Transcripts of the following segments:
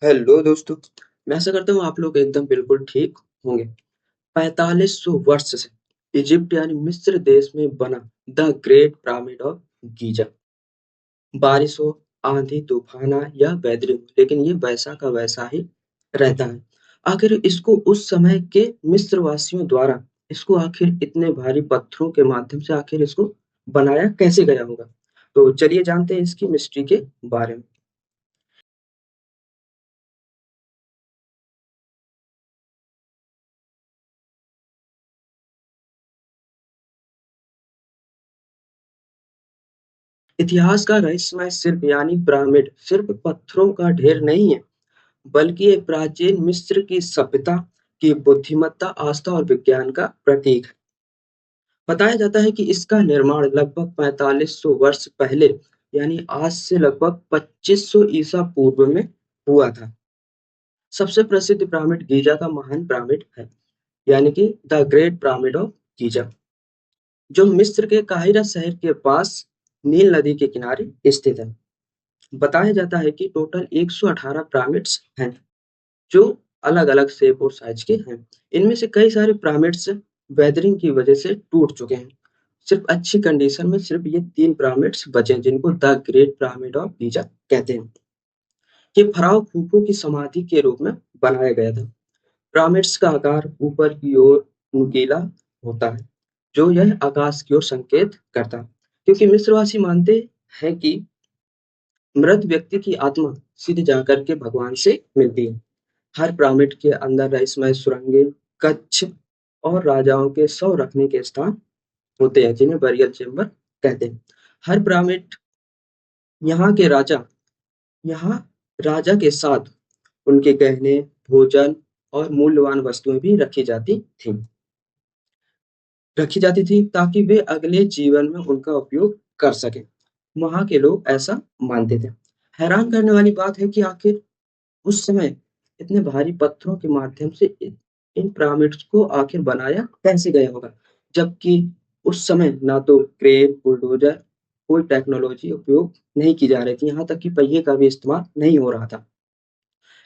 Hello दोस्तों। मैं आशा करता हूँ आप लोग एकदम बिल्कुल ठीक होंगे। 4500 वर्ष से इजिप्ट यानी मिस्र देश में बना the great pyramid of Giza. बारिश हो, आंधी तूफान आए या बैदरी हो, लेकिन ये वैसा का वैसा ही रहता है। आखिर इसको उस समय के मिस्र वासियों द्वारा इसको आखिर इतने भारी पत्थरों के माध्यम से आखिर इसको बनाया कैसे गया होगा। तो चलिए जानते हैं इसकी मिस्ट्री के बारे में। इतिहास का रहस्यमय शिल्प यानी पिरामिड सिर्फ पत्थरों का ढेर नहीं है, बल्कि ये प्राचीन मिस्र की सभ्यता की बुद्धिमत्ता, आस्था और विज्ञान का प्रतीक है। बताया जाता है कि इसका निर्माण लगभग 4500 वर्ष पहले यानी आज से लगभग 2500 ईसा पूर्व में हुआ था। सबसे प्रसिद्ध पिरामिड गीजा का महान पिरामिड है, यानी कि the great pyramid of Giza, जो मिस्र के काहिरा शहर के पास नील नदी के किनारे स्थित है। बताया जाता है कि टोटल 118 पिरामिड्स हैं, जो अलग-अलग शेप और साइज के हैं। इनमें से कई सारे पिरामिड्स वेदरिंग की वजह से टूट चुके हैं। सिर्फ अच्छी कंडीशन में सिर्फ ये 3 पिरामिड्स बचे हैं, जिनको the great pyramid of Giza कहते हैं। ये फराओ खुफू की समाधि के रूप में बनाया गया था। पिरामिड्स का आकार ऊपर की ओर नुकीला होता है, जो यह आकाश की ओर संकेत करता है, क्योंकि मिस्रवासी मानते हैं कि मृत व्यक्ति की आत्मा सीधे जाकर के भगवान से मिलती है। हर पिरामिड के अंदर रहस्यमय सुरंगें, कक्ष और राजाओं के शव रखने के स्थान होते हैं, जिन्हें बरियल चेम्बर कहते हैं। हर पिरामिड यहाँ के राजा यहाँ राजा के साथ उनके गहने, भोजन और मूल्यवान वस्तुएं भी रखी जाती थी ताकि वे अगले जीवन में उनका उपयोग कर सकें। वहाँ के लोग ऐसा मानते थे। हैरान करने वाली बात है कि आखिर उस समय इतने भारी पत्थरों के माध्यम से इन पिरामिड्स को आखिर बनाया कैसे गया होगा, जबकि उस समय ना तो क्रेन, बुलडोजर, कोई टेक्नोलॉजी उपयोग नहीं की जा रही थी, यहाँ तक कि पहिए का भी इस्तेमाल नहीं हो रहा था।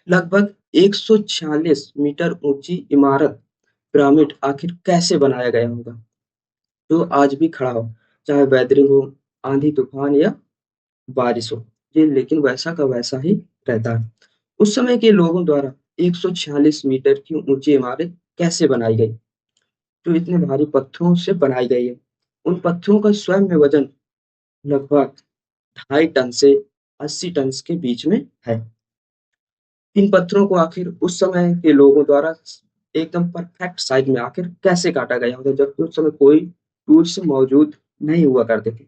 लगभग 146 मीटर ऊंची इमारत पिरामिड आखिर कैसे बनाया गया होगा, जो आज भी खड़ा हो, चाहे वेदरिंग हो, आंधी तूफान या बारिश हो, ये लेकिन वैसा का वैसा ही रहता है। उस समय के लोगों द्वारा 146 मीटर की ऊंची इमारत कैसे बनाई गई, जो इतने भारी पत्थरों से बनाई गई है। उन पत्थरों का स्वयं में वजन लगभग 2.5 टन से 80 टन के बीच में है। इन पत्थरों को आखिर उस समय के लोगों द्वारा एकदम परफेक्ट साइज में आखिर कैसे काटा गया होगा, जबकि उस समय कोई टूल्स मौजूद नहीं हुआ करते थे।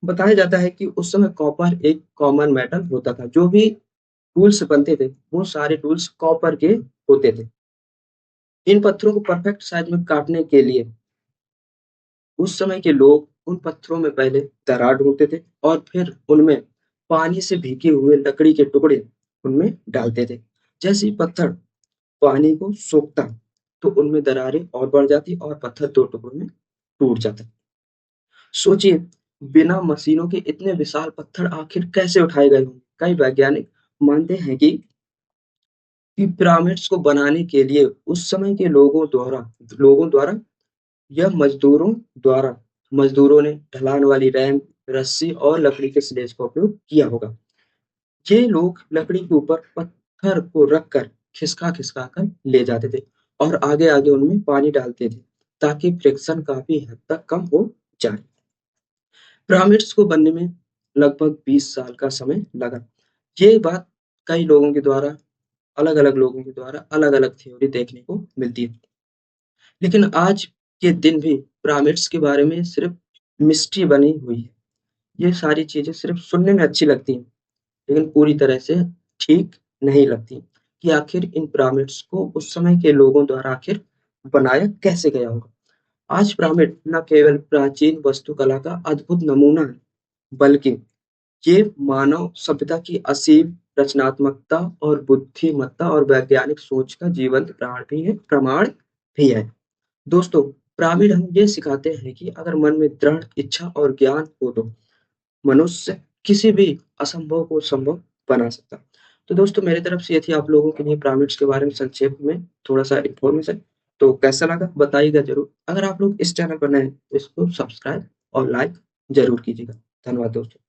बताया जाता है कि उस समय कॉपर एक कॉमन मेटल होता था। जो भी टूल्स बनते थे, वो सारे टूल्स कॉपर के होते थे। इन पत्थरों को परफेक्ट साइज में काटने के लिए उस समय के लोग उन पत्थरों में पहले दरार ढूंढते थे और फिर उनमें पानी से भीगे हुए लकड़ी के टुकड़े उनमें डालते थे। जैसे ही पत्थर पानी को सोखता, तो उनमें दरारें और बढ़ जाती और पत्थर 2 टुकड़ों में टूट जाता। सोचिए, बिना मशीनों के इतने विशाल पत्थर आखिर कैसे उठाए गए होंगे? कई वैज्ञानिक मानते हैं कि पिरामिड्स को बनाने के लिए उस समय के लोगों द्वारा या मजदूरों ने ढलान वाली रैंप, रस्सी और लकड़ी के स्लेज का उपयोग किया होगा। ये लोग लकड़ी के ऊपर पत्थर को रखकर खिसका-खिसका कर ले जाते थे और आगे-आगे उनमें पानी डालते थे, ताकि फ्रिक्शन काफ़ी हद तक कम हो जाए। पिरामिड्स को बनने में लगभग 20 साल का समय लगा। ये बात कई लोगों के द्वारा अलग-अलग लोगों के द्वारा अलग-अलग थ्योरी देखने को मिलती है। लेकिन आज के दिन भी पिरामिड्स के बारे में सिर्फ मिस्ट्री बनी हुई है। ये सारी चीज़ें सिर्फ सुनने में अच्छी लगती हैं, लेकिन पूरी तरह से ठीक नहीं लगती कि आखिर इन पिरामिड्स को उस समय के लोगों द्वारा आखिर बनाया कैसे गया होगा। आज पिरामिड न केवल प्राचीन वास्तुकला का अद्भुत नमूना है, बल्कि ये मानव सभ्यता की असीम रचनात्मकता और बुद्धिमत्ता और वैज्ञानिक सोच का जीवंत प्रमाण भी है। दोस्तों, पिरामिड हमें ये सिखाते हैं कि अगर मन में दृढ़ इच्छा और ज्ञान हो, तो मनुष्य किसी भी असंभव को संभव बना सकता है। तो दोस्तों मेरी तरफ से ये थी आप लोगों के लिए पिरामिड्स के बारे में संक्षेप में थोड़ा-सा इन्फॉर्मेशन। तो कैसा लगा बताइएगा ज़रूर। अगर आप लोग इस चैनल पर नए हैं तो इसको सब्सक्राइब और लाइक ज़रूर कीजिएगा। धन्यवाद दोस्तों।